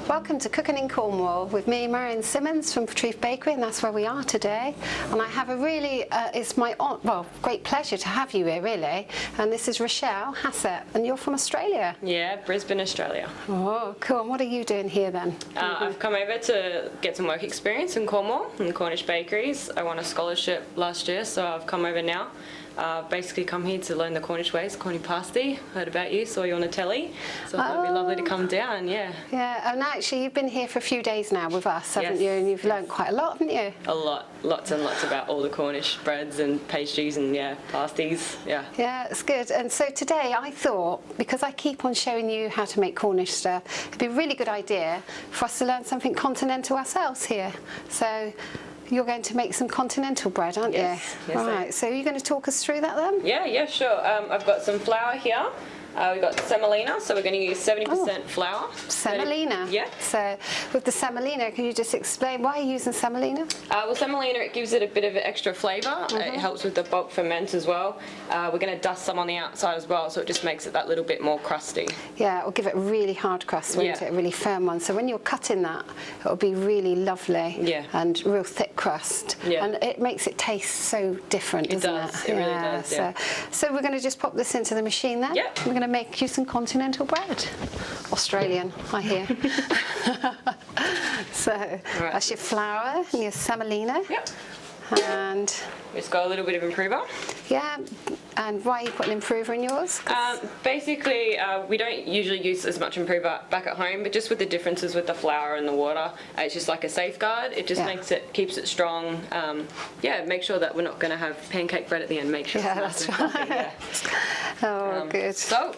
Welcome to Cooking in Cornwall with me, Marion Simmons from Truth Bakery, and that's where we are today. And I have a really, it's my great pleasure to have you here, really. And this is Rochelle Hassett, and you're from Australia. Yeah, Brisbane, Australia. Oh, cool. And what are you doing here then? I've come over to get some work experience in Cornwall, in Cornish bakeries. I won a scholarship last year, so I've come over now. Basically come here to learn the Cornish ways, Corny pasty. Heard about you, saw you on the telly, so I thought it'd be lovely to come down, yeah. Yeah, and actually you've been here for a few days now with us, haven't Yes. you? And you've learned quite a lot, haven't you? A lot, lots and lots about all the Cornish breads and pastries and pasties, yeah. Yeah, it's good. And so today I thought, because I keep on showing you how to make Cornish stuff, it'd be a really good idea for us to learn something continental ourselves here. So you're going to make some continental bread, aren't you? Yes, right, so you're going to talk us through that then? Yeah, sure. I've got some flour here. We've got semolina, so we're going to use 70% flour. Semolina? Yeah. So with the semolina, can you just explain why you're using semolina? Well, semolina, it gives it a bit of extra flavour. It helps with the bulk ferment as well. We're going to dust some on the outside as well, so it just makes it that little bit more crusty. Yeah, it'll give it a really hard crust, won't it? A really firm one. So when you're cutting that, it'll be really lovely and real thick crust. Yeah. And it makes it taste so different, doesn't it? It really does, yeah. So we're going to just pop this into the machine then? Yep. We're going to make you some continental bread. Australian, I hear. So that's your flour and your semolina. Yep. And it's got a little bit of improver. Yeah, and why are you putting improver in yours? Basically, we don't usually use as much improver back at home, but just with the differences with the flour and the water, it's just like a safeguard. It just keeps it strong. Make sure that we're not going to have pancake bread at the end. Make sure it's nice and fluffy, good. Salt.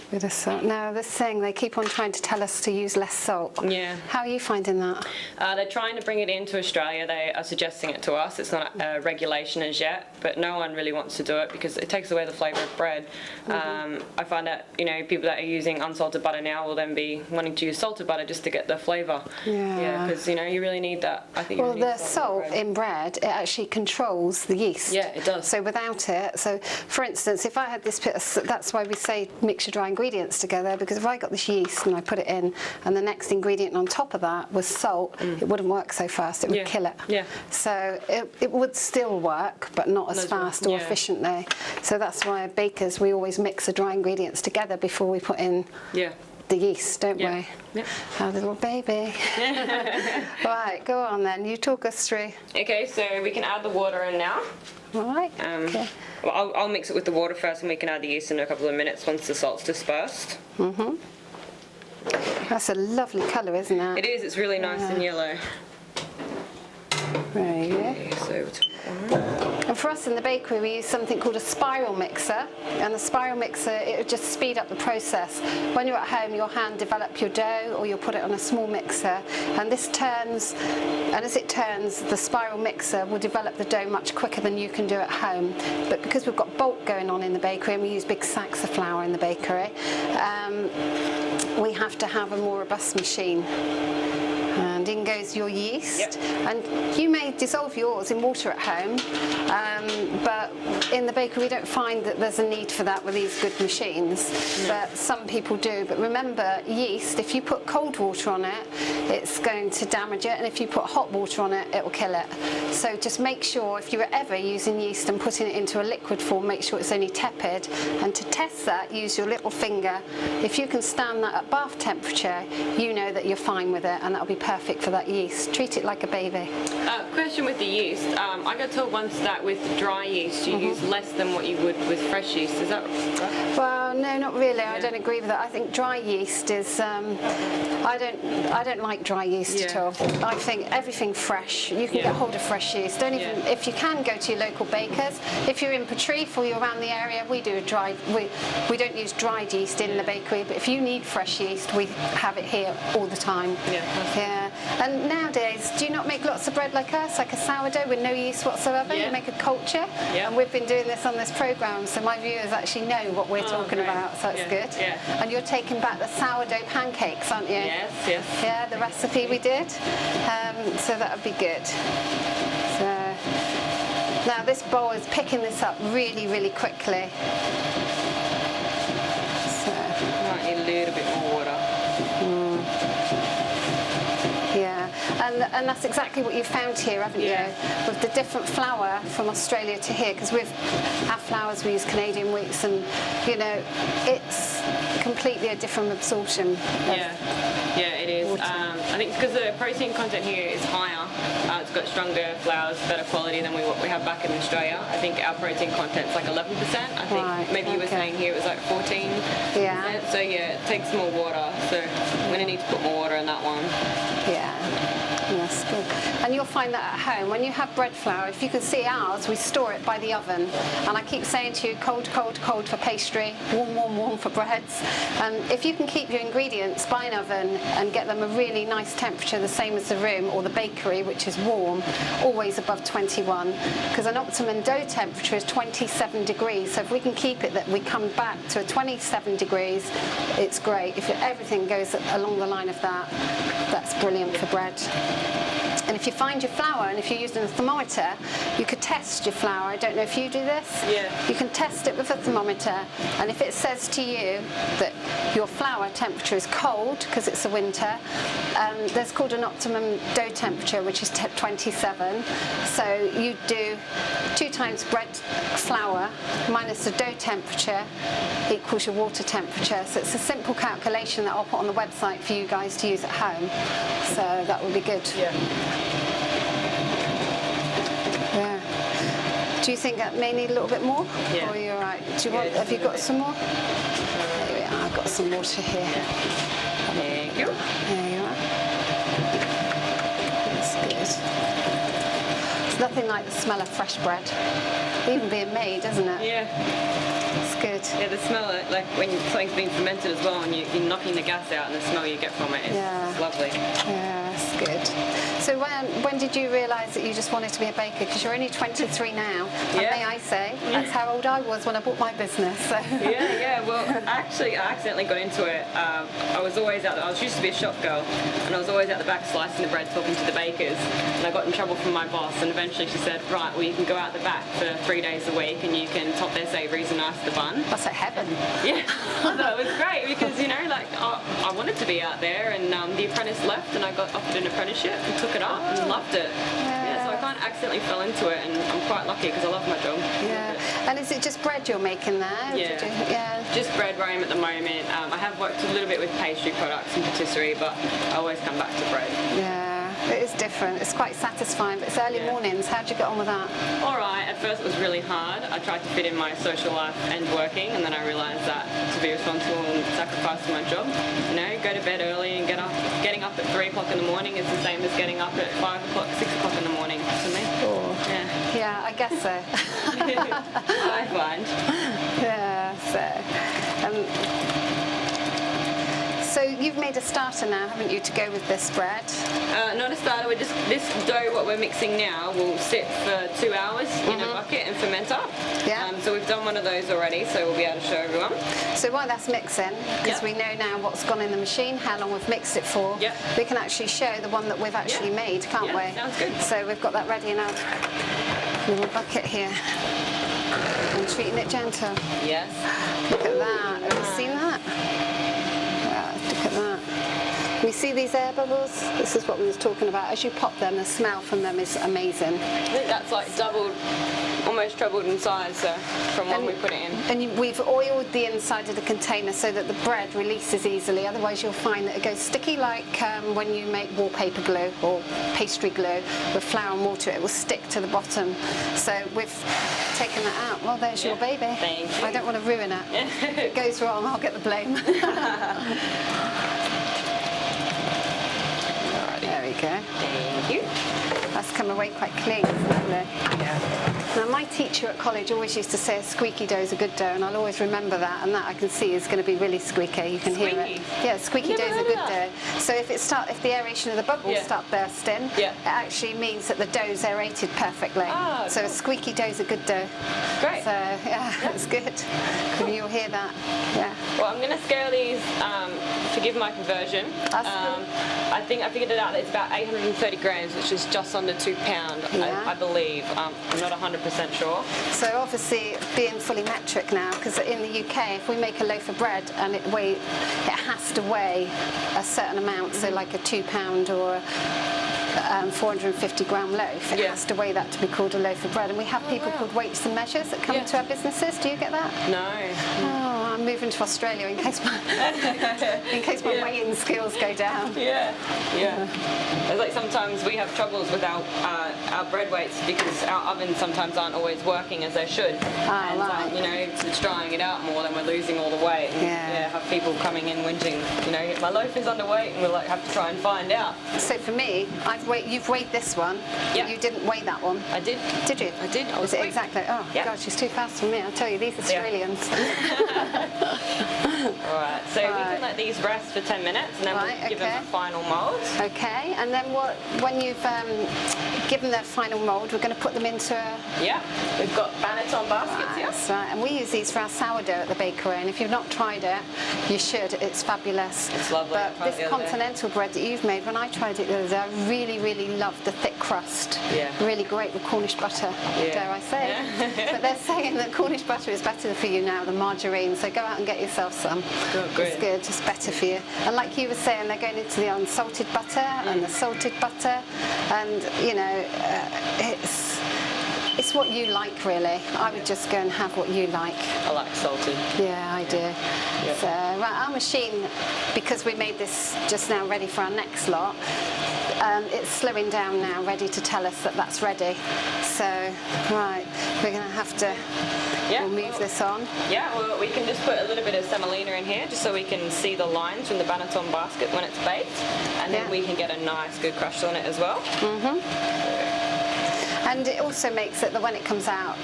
Bit of salt. Now this thing, they keep on trying to tell us to use less salt. Yeah. How are you finding that? They're trying to bring it into Australia. They are suggesting it to us. It's not a regulation as yet, but no one really wants to do it because it takes away the flavour of bread. I find that people that are using unsalted butter now will then be wanting to use salted butter just to get the flavour. Yeah. Because you really need that. I think. Well, the salt in bread, it actually controls the yeast. Yeah, it does. So without it, for instance, if I had this bit of, that's why we say mix your dry ingredients together, because if I got this yeast and I put it in and the next ingredient on top of that was salt, it wouldn't work so fast, it would kill it. Yeah. So it would still work, but not as fast or efficiently. So that's why bakers, we always mix the dry ingredients together before we put in the yeast, don't we? Yeah. Our little baby. Right, go on then, you talk us through. Okay, so we can add the water in now. Right. Okay. Well, I'll mix it with the water first, and we can add the yeast in a couple of minutes once the salt's dispersed. That's a lovely colour, isn't it? It is. It's really nice and yellow. There you go. Okay, so and for us in the bakery, we use something called a spiral mixer, and the spiral mixer, it will just speed up the process. When you're at home, you'll hand develop your dough, or you'll put it on a small mixer, and this turns, and as it turns, the spiral mixer will develop the dough much quicker than you can do at home. But because we've got bulk going on in the bakery, and we use big sacks of flour in the bakery, we have to have a more robust machine. And in goes your yeast, and you may dissolve yours in water at home, but in the bakery we don't find that there's a need for that with these good machines, but some people do. But remember, yeast, if you put cold water on it, it's going to damage it, and if you put hot water on it, it will kill it. So just make sure, if you're ever using yeast and putting it into a liquid form, make sure it's only tepid, and to test that, use your little finger. If you can stand that at bath temperature, you know that you're fine with it, and that'll be perfect for that yeast. Treat it like a baby. Question with the yeast. I got told once that with dry yeast you use less than what you would with fresh yeast. Is that right? Well, no, not really. I don't agree with that. I think dry yeast is. I don't like dry yeast at all. I think everything fresh. You can get hold of fresh yeast. Don't even if you can go to your local bakers. If you're in Patrice or you're around the area, we do a dry. We don't use dried yeast in the bakery, but if you need fresh yeast, we have it here all the time. Yeah. And nowadays, do you not make lots of bread like us, like a sourdough with no yeast whatsoever? You make a culture, and we've been doing this on this programme, so my viewers actually know what we're talking about, so it's good. And you're taking back the sourdough pancakes, aren't you? Yes. Yeah, the recipe we did, so that would be good. So now this bowl is picking this up really, really quickly. So might need a little bit more water. And that's exactly what you found here, haven't you? With the different flour from Australia to here, because with our flours we use Canadian wheats, and you know, it's completely a different absorption. Yeah, it is. I think because the protein content here is higher, it's got stronger flours, better quality than what we have back in Australia. I think our protein content's like 11%. I think maybe you were saying here it was like 14%. Yeah. So yeah, it takes more water. So I'm going to need to put more water in that one. Yeah. That's good. And you'll find that at home, when you have bread flour, if you can see ours, we store it by the oven. And I keep saying to you, cold, cold, cold for pastry, warm, warm, warm for breads. And if you can keep your ingredients by an oven and get them a really nice temperature, the same as the room or the bakery, which is warm, always above 21, because an optimum dough temperature is 27 degrees. So if we can keep it that we come back to a 27 degrees, it's great. If everything goes along the line of that, that's brilliant for bread. And if you find your flour, and if you're using a thermometer, you could test your flour. I don't know if you do this. Yeah. You can test it with a thermometer, and if it says to you that your flour temperature is cold because it's a winter, there's called an optimum dough temperature, which is 27. So you do 2 times bread flour minus the dough temperature equals your water temperature. So it's a simple calculation that I'll put on the website for you guys to use at home. So that would be good. Yeah. Do you think that may need a little bit more? Yeah. Or are you all right? Do you want? Have you got some more? There we are. I've got some water here. Thank you. There you are. That's good. It's nothing like the smell of fresh bread, even being made, isn't it? Yeah. It's good. Yeah, the smell, like when something's been fermented as well, and you're knocking the gas out, and the smell you get from it is lovely. Yeah, it's good. So when did you realise that you just wanted to be a baker? Because you're only 23 now. And may I say, that's how old I was when I bought my business. So. Yeah. Well, actually, I accidentally got into it. I was always out there. I used to be a shop girl, and I was always out the back slicing the bread, talking to the bakers. And I got in trouble from my boss, and eventually she said, right, well, you can go out the back for 3 days a week, and you can top their savouries and ice the bun. That's like heaven. Yeah, I thought it was great because, you know, like I wanted to be out there, and the apprentice left, and I got offered an apprenticeship and took it up and loved it. Yeah, so I kind of accidentally fell into it, and I'm quite lucky because I love my job. Yeah. And is it just bread you're making there? Yeah. Just bread where I am at the moment. I have worked a little bit with pastry products and patisserie, but I always come back to bread. Yeah. It is different. It's quite satisfying, but it's early mornings. How'd you get on with that? All right. At first it was really hard. I tried to fit in my social life and working, and then I realised that to be responsible and sacrifice my job, you know, go to bed early and getting up at 3 o'clock in the morning is the same as getting up at 5 o'clock, 6 o'clock in the morning for me. Oh. Yeah, I guess so. I find. Yeah, so you've made a starter now, haven't you, to go with this bread? Not a starter, we're just, this dough, what we're mixing now, will sit for 2 hours in a bucket and ferment up. Yeah. So we've done one of those already, so we'll be able to show everyone. So while that's mixing, because we know now what's gone in the machine, how long we've mixed it for, we can actually show the one that we've actually made, can't we? Sounds good. So we've got that ready in our little bucket here. I'm treating it gentle. Yes. Look at that. Have you seen that? Look at that. You see these air bubbles? This is what we was talking about. As you pop them, the smell from them is amazing. I think that's like doubled, almost trebled in size from when we put it in. And we've oiled the inside of the container so that the bread releases easily. Otherwise you'll find that it goes sticky, like when you make wallpaper glue or pastry glue with flour and water. It will stick to the bottom. So we've taken that out. Well, there's your baby. Thank you. I don't want to ruin it. If it goes wrong, I'll get the blame. There we go. Thank you. That's come away quite clean, isn't it? Yeah. Now, my teacher at college always used to say a squeaky dough is a good dough, and I'll always remember that, and that I can see is going to be really squeaky. You can hear it. Yeah, squeaky dough is a good dough. So if the aeration of the bubbles start bursting, it actually means that the dough's aerated perfectly. So a squeaky dough is a good dough. Great. So yeah, it's good. You'll hear that. Yeah. Well, I'm going to scale these. Forgive my conversion. I think I figured it out that it's about 830 grams, which is just under £2, I believe. I'm not 100% sure. So obviously being fully metric now, because in the UK if we make a loaf of bread and it has to weigh a certain amount, so like a £2 or 450 gram loaf. It has to weigh that to be called a loaf of bread. And we have people called weights and measures that come to our businesses. Do you get that? No. Oh, I'm moving to Australia in case my weighing skills go down. Yeah. It's like sometimes we have troubles with our bread weights because our ovens sometimes aren't always working as they should. And you know, it's drying it out more, then we're losing all the weight. And, have people coming in whinging, you know, my loaf is underweight, and we'll like have to try and find out. So for me, you've weighed this one, but you didn't weigh that one. I did. Did you? I did. Was it exactly? Oh God, she's too fast for me. I'll tell you, these Australians. Alright, so we can let these rest for 10 minutes and then we'll give them a final mould. Okay, and then when you've given their final mould, we're going to put them into a... Yeah, we've got banneton baskets here. That's right, and we use these for our sourdough at the bakery, and if you've not tried it, you should. It's fabulous. It's lovely. But this continental bread that you've made, when I tried it the other day, I really, really loved the thick crust. Yeah. Really great with Cornish butter, dare I say. Yeah. But they're saying that Cornish butter is better for you now than margarine, so go out and get yourself some. It's good, it's better for you. And like you were saying, they're going into the unsalted butter and the salted butter, and you know, it's what you like, really. I would just go and have what you like. I like salted. Yeah, I do. Yeah. So, right, our machine, because we made this just now ready for our next lot, it's slowing down now, ready to tell us that that's ready. So, right, we're going to have to we'll move this on. Yeah, well, we can just put a little bit of semolina in here, just so we can see the lines from the banneton basket when it's baked, and then we can get a nice, good crush on it as well. And it also makes it that when it comes out,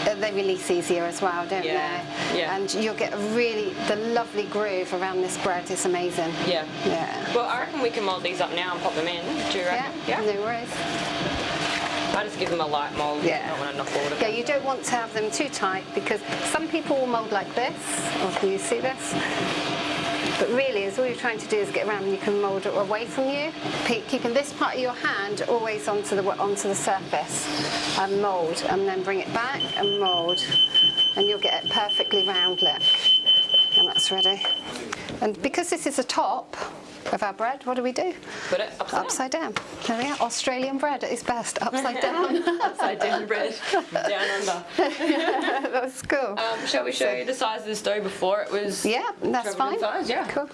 they release easier as well, don't they? Yeah. And you'll get the lovely groove around this bread is amazing. Yeah. Well, I reckon we can mould these up now and pop them in. Do you reckon? Yeah, no worries. I just give them a light mould. I don't want to knock all of them. Yeah, you don't want to have them too tight, because some people will mould like this. Or can you see this? But really, as all you're trying to do is get around, and you can mould it away from you, keeping this part of your hand always onto the surface, and mould, and then bring it back and mould, and you'll get it perfectly round, look. And that's ready. And because this is the top of our bread, what do we do? Put it upside down. There we are. Australian bread at its best, upside down. Upside down bread, down under. That's cool. Shall we show you the size of this dough before it was? Yeah, that's fine. Size? Yeah. Cool.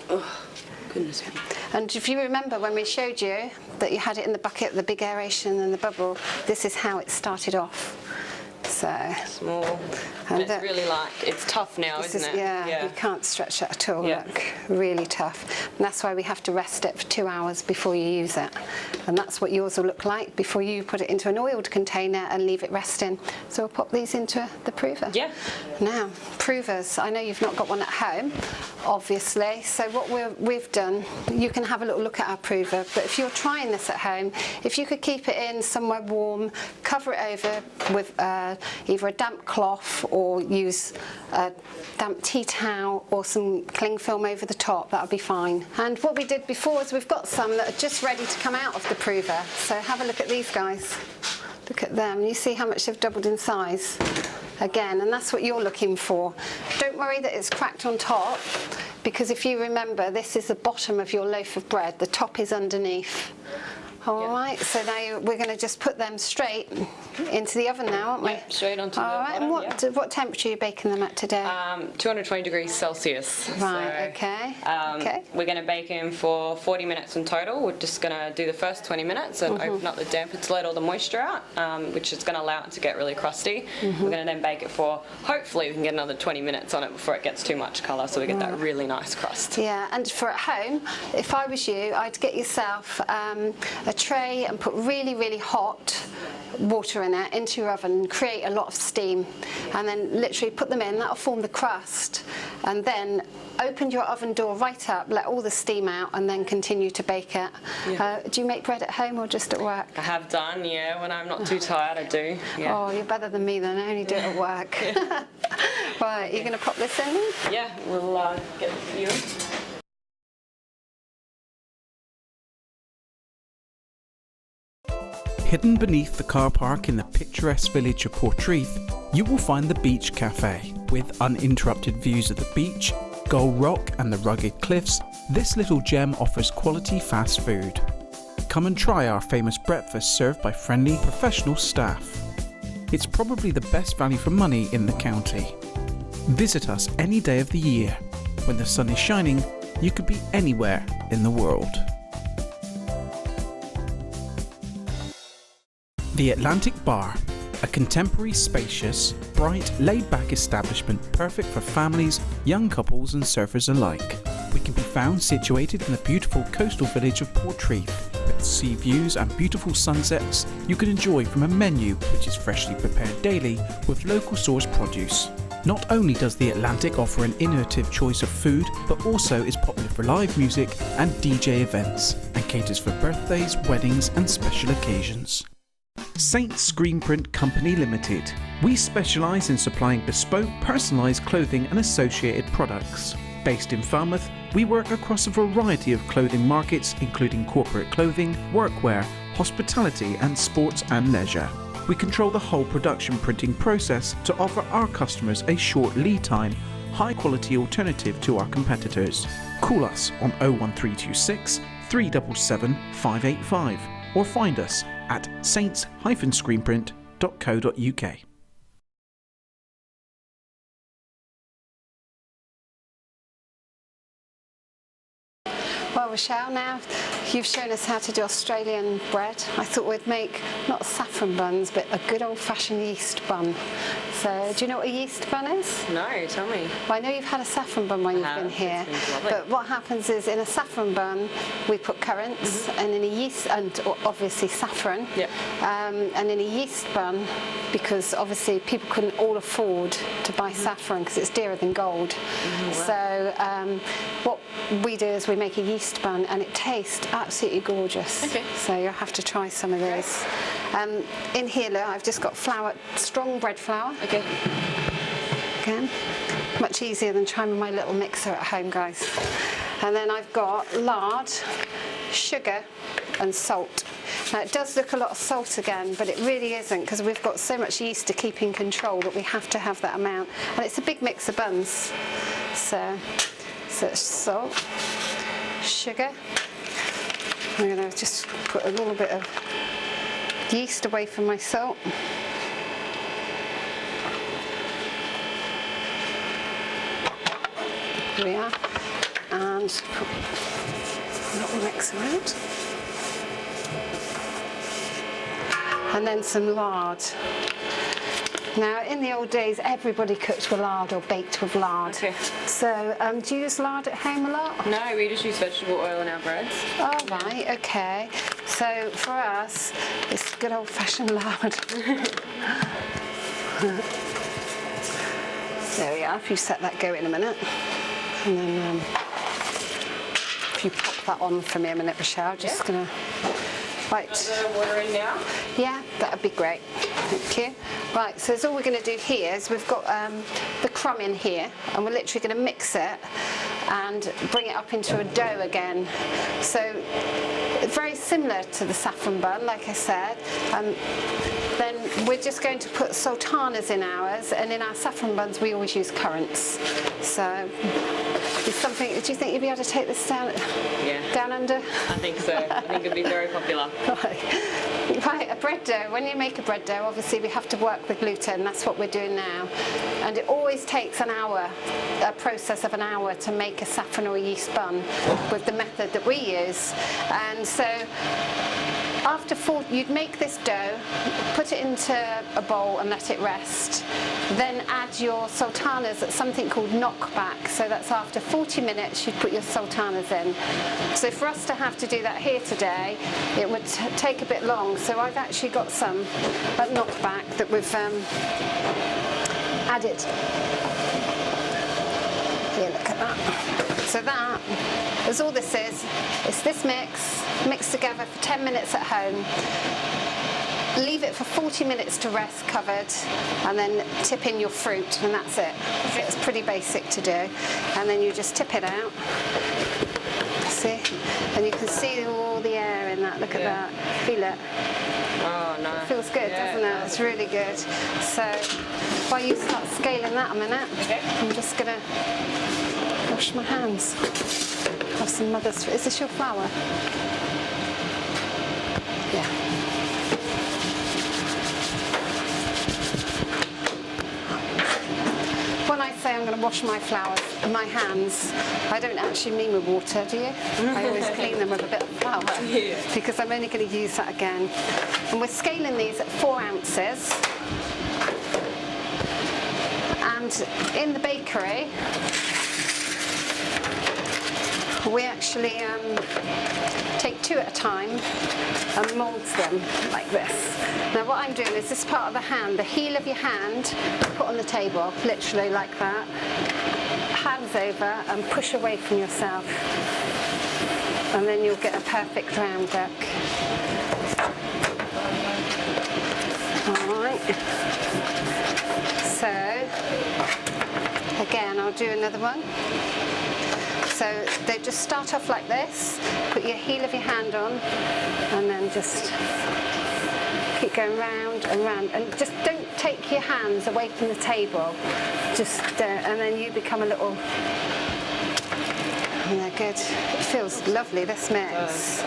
Oh, goodness. And if you remember when we showed you that you had it in the bucket, the big aeration and the bubble, this is how it started off. So small, and it's really like, it's tough now, isn't it? Yeah, you can't stretch it at all, look, really tough. And that's why we have to rest it for 2 hours before you use it. And that's what yours will look like before you put it into an oiled container and leave it resting. So we'll pop these into the prover. Yeah. Now, provers, I know you've not got one at home, obviously, so what we've done, you can have a little look at our prover, but if you're trying this at home, if you could keep it in somewhere warm, cover it over with either a damp cloth or use a damp tea towel or some cling film over the top, that'll be fine. And what we did before is we've got some that are just ready to come out of the prover, so have a look at these guys. Look at them, you see how much they've doubled in size again, and that's what you're looking for. Don't worry that it's cracked on top, because if you remember, this is the bottom of your loaf of bread, the top is underneath. All right, so now we're going to just put them straight into the oven now, aren't we? Yeah, straight onto the bottom. All right, and what temperature are you baking them at today? 220 degrees Celsius. Right, so, okay. We're going to bake them for 40 minutes in total. We're just going to do the first 20 minutes and open up the damper to let all the moisture out, which is going to allow it to get really crusty. We're going to then bake it for, hopefully we can get another 20 minutes on it before it gets too much colour, so we get that really nice crust. Yeah, and for at home, if I was you, I'd get yourself a tray and put really, really hot water in it into your oven and create a lot of steam, and then literally put them in. That'll form the crust, and then open your oven door right up, let all the steam out, and then continue to bake it. Do you make bread at home or just at work? I have done, yeah. When I'm not too tired, I do. Yeah. Oh, you're better than me then. I only do it at work. Right, you're going to pop this in then? Yeah, we'll get it for you. Hidden beneath the car park in the picturesque village of Portreath, you will find the Beach Cafe, with uninterrupted views of the beach, Gull Rock and the rugged cliffs, this little gem offers quality fast food. Come and try our famous breakfast served by friendly professional staff. It's probably the best value for money in the county. Visit us any day of the year. When the sun is shining, you could be anywhere in the world. The Atlantic Bar, a contemporary, spacious, bright, laid-back establishment perfect for families, young couples and surfers alike. We can be found situated in the beautiful coastal village of Portreath, with sea views and beautiful sunsets you can enjoy from a menu which is freshly prepared daily with local sourced produce. Not only does the Atlantic offer an innovative choice of food, but also is popular for live music and DJ events, and caters for birthdays, weddings and special occasions. Saint Screenprint Company Limited. We specialise in supplying bespoke, personalised clothing and associated products. Based in Falmouth, we work across a variety of clothing markets including corporate clothing, workwear, hospitality and sports and leisure. We control the whole production printing process to offer our customers a short lead time, high quality alternative to our competitors. Call us on 01326 377 585 or find us at saints-screenprint.co.uk. Well, Rochelle, now you've shown us how to do Australian bread. I thought we'd make not saffron buns, but a good old-fashioned yeast bun. So, do you know what a yeast bun is? No, tell me. Well, I know you've had a saffron bun when you've been here, but what happens is in a saffron bun we put currants, and in a yeast, and obviously saffron, and in a yeast bun, because obviously people couldn't all afford to buy saffron because it's dearer than gold. So what we do is we make a yeast bun, and it tastes absolutely gorgeous. So you'll have to try some of those. In here, look, I've just got flour, strong bread flour. Again, much easier than trying with my little mixer at home, guys. And then I've got lard, sugar and salt. Now it does look a lot of salt again, but it really isn't, because we've got so much yeast to keep in control that we have to have that amount. And it's a big mix of buns. So it's salt, sugar. I'm going to just put a little bit of yeast away from my salt. Here we are, and put a little mix around, and then some lard. Now, in the old days, everybody cooked with lard or baked with lard. So, do you use lard at home a lot? No, we just use vegetable oil in our breads. Oh, right, okay. So, for us, it's good old-fashioned lard. There we are, if you set that go in a minute. And then, if you pop that on for me a minute, Rochelle, just gonna... Right. The water in now? Yeah, that'd be great. Thank you. Right, so all we're going to do here is we've got the crumb in here, and we're literally going to mix it and bring it up into a dough again. So very similar to the saffron bun, like I said. Then we're just going to put sultanas in ours, and in our saffron buns we always use currants. So it's something. Do you think you'd be able to take this down? Down under? I think so. I think it'd be very popular. Right, a bread dough. When you make a bread dough, obviously we have to work with gluten. That's what we're doing now. And it always takes an hour, a process of an hour, to make a saffron or a yeast bun with the method that we use. And so after you'd make this dough, put it into a bowl and let it rest. Then add your sultanas at something called knockback. So that's after 40 minutes you'd put your sultanas in. So for us to have to do that here today, it would take a bit long. So I've actually got some at knockback that we've added. Here, look at that. So that is all this is. It's this mix, mixed together for 10 minutes at home. Leave it for 40 minutes to rest covered, and then tip in your fruit, and that's it. So it's pretty basic to do. And then you just tip it out. See? And you can see all the air in that. Look at that. Feel it. Oh, no. It feels good, doesn't it? It's really good. So while you start scaling that a minute, I'm just going to wash my hands. Have some mother's. Is this your flour? Yeah. When I say I'm going to wash my my hands, I don't actually mean with water, do you? I always clean them with a bit of flour because I'm only going to use that again. And we're scaling these at 4 ounces. And in the bakery, we actually take 2 at a time and mould them like this. Now what I'm doing is this part of the hand, the heel of your hand, put on the table, literally like that. Hands over and push away from yourself. And then you'll get a perfect round duck. Alright. So, again, I'll do another one. So they just start off like this, put your heel of your hand on, and then just keep going round and round. And just don't take your hands away from the table. Just, and then you become a little... And they're good. It feels lovely, this mix.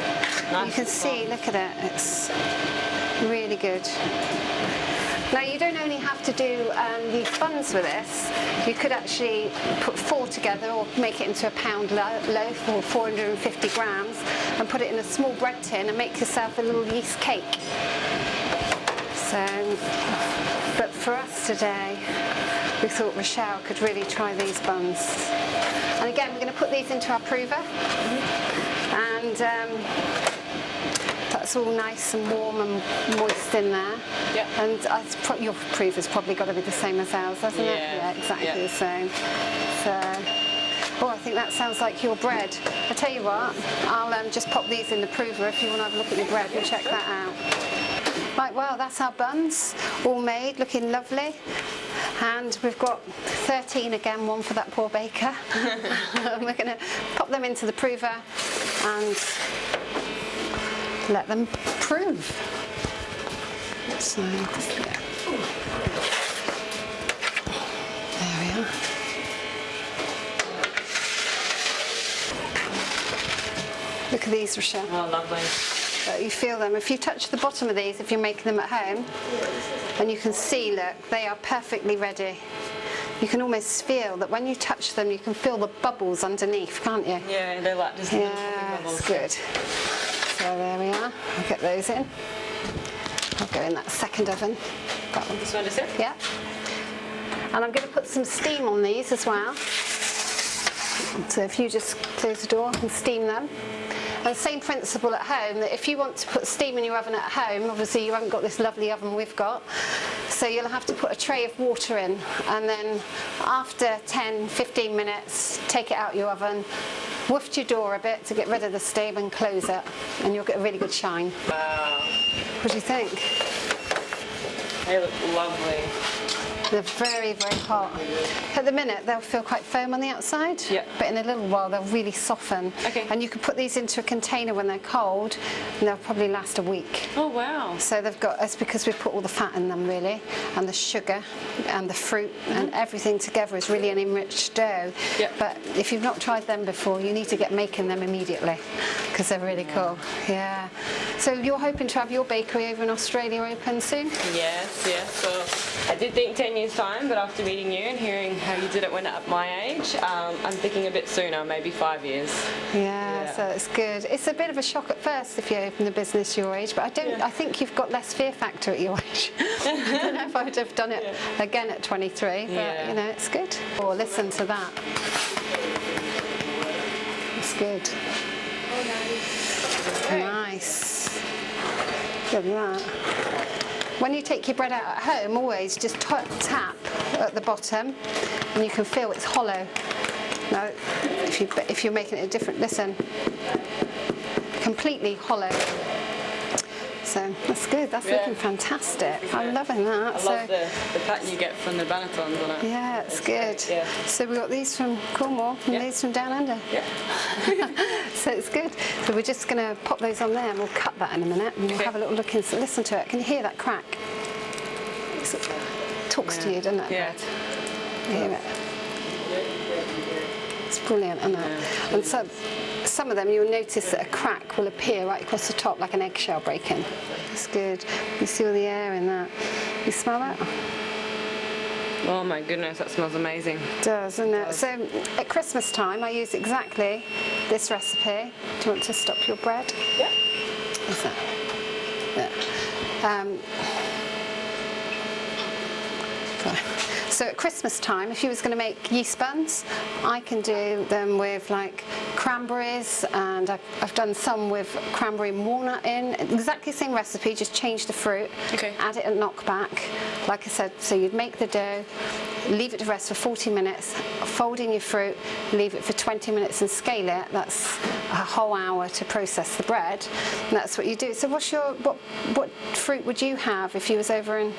Nice. You can see, look at it, it's really good. Now you don't only have to do these buns with this, you could actually put 4 together or make it into a pound loaf or 450 grams and put it in a small bread tin and make yourself a little yeast cake. So, but for us today, we thought Rochelle could really try these buns. And again, we're going to put these into our prover. And that's all nice and warm and moist in there. Yep. And your prover's probably got to be the same as ours, hasn't it? Yeah, exactly the same. So, oh, I think that sounds like your bread. I tell you what, I'll just pop these in the prover if you want to have a look at your bread and check that out. Right, well, that's our buns, all made, looking lovely. And we've got 13 again, one for that poor baker. And we're going to pop them into the prover and let them prove. So, yeah. There we are. Look at these, Rochelle. Oh, lovely. You feel them. If you touch the bottom of these, if you're making them at home, and you can see, look, they are perfectly ready. You can almost feel that when you touch them, you can feel the bubbles underneath, can't you? Yeah, they're like just little bubbles. It's good. So there we are. I'll get those in. I'll go in that second oven. That one. This one is it? Yeah. And I'm going to put some steam on these as well. So if you just close the door and steam them. And same principle at home, that if you want to put steam in your oven at home, obviously you haven't got this lovely oven we've got, so you'll have to put a tray of water in, and then after 10-15 minutes, take it out your oven, waft your door a bit to get rid of the steam and close it, and you'll get a really good shine. Wow. What do you think? They look lovely. They're very, very hot. At the minute, they'll feel quite firm on the outside, but in a little while, they'll really soften. Okay. And you can put these into a container when they're cold, and they'll probably last a week. Oh, wow. So they've got, it's because we've put all the fat in them, really, and the sugar, and the fruit, and everything together is really an enriched dough. Yep. But if you've not tried them before, you need to get making them immediately, because they're really cool. Yeah. So you're hoping to have your bakery over in Australia open soon? Yes, yes. So I did think 10 years time, but after meeting you and hearing how you did it when at my age, I'm thinking a bit sooner, maybe 5 years. Yeah, so it's good. It's a bit of a shock at first if you open the business your age, but I think you've got less fear factor at your age. I don't know if I would have done it again at 23, but you know, it's good. Oh, listen to that. It's good. Nice. Look at that. When you take your bread out at home, always just tap at the bottom, and you can feel it's hollow. Now, if you're making it different, listen, completely hollow. So that's good. That's looking fantastic. I'm loving that. I love the pattern you get from the bannetons on it. Yeah, it's good. Yeah. So we got these from Cornwall and these from down under. Yeah. So it's good. So we're just going to pop those on there, and we'll cut that in a minute, and we'll have a little look and listen to it. Can you hear that crack? It talks to you, doesn't it? Yeah. You hear it? It's brilliant, isn't it? And some of them you'll notice that a crack will appear right across the top like an eggshell breaking. It's good. You see all the air in that. You smell that? Oh my goodness, that smells amazing. It does, doesn't it? So at Christmas time I use exactly this recipe. Do you want to stop your bread? Yeah. Is that? Yeah. So at Christmas time, if you was going to make yeast buns, I can do them with like cranberries, and I've done some with cranberry and walnut in. Exactly the same recipe, just change the fruit, add it and knock back. Like I said, so you'd make the dough, leave it to rest for 40 minutes, fold in your fruit, leave it for 20 minutes and scale it. That's a whole hour to process the bread. And that's what you do. So what fruit would you have if you was over in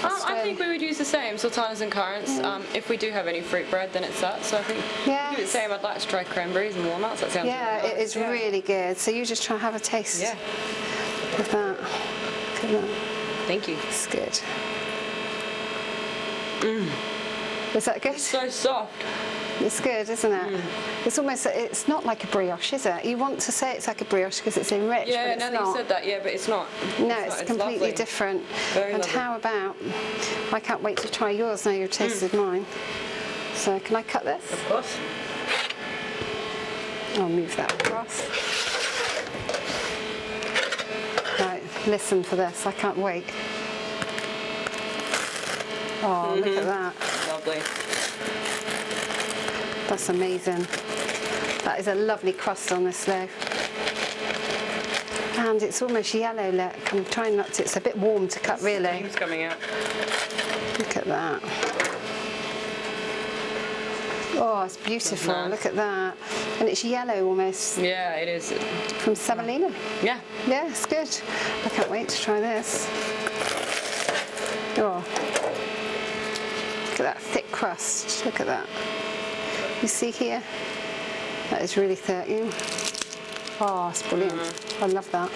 I think we would use the same, sultanas and currants. If we do have any fruit bread, then it's that. So I think we do the same. I'd like to try cranberries and walnuts. That sounds really nice. It is really good. So you just try and have a taste of that. Look at that. Thank you. It's good. Is that good? It's so soft. It's good, isn't it? It's almost, it's not like a brioche, is it? You want to say it's like a brioche because it's enriched, yeah, but it's now not. that you said that, but it's not. No, it's completely lovely. different. Very and lovely. how about, I can't wait to try yours now you've tasted mine. So can I cut this? Of course. I'll move that across. Right, listen for this, I can't wait. Oh, look at that. Lovely. That's amazing. That is a lovely crust on this loaf. And it's almost yellow, look. I'm trying not to, it's a bit warm to cut really. It's coming out. Look at that. Oh, it's beautiful, Nice. look at that. And it's yellow almost. Yeah, it is. From semolina. Yeah. Yeah, it's good. I can't wait to try this. Oh. Look at that thick crust, look at that. You see here? That is really thick. Oh, it's brilliant. I love that.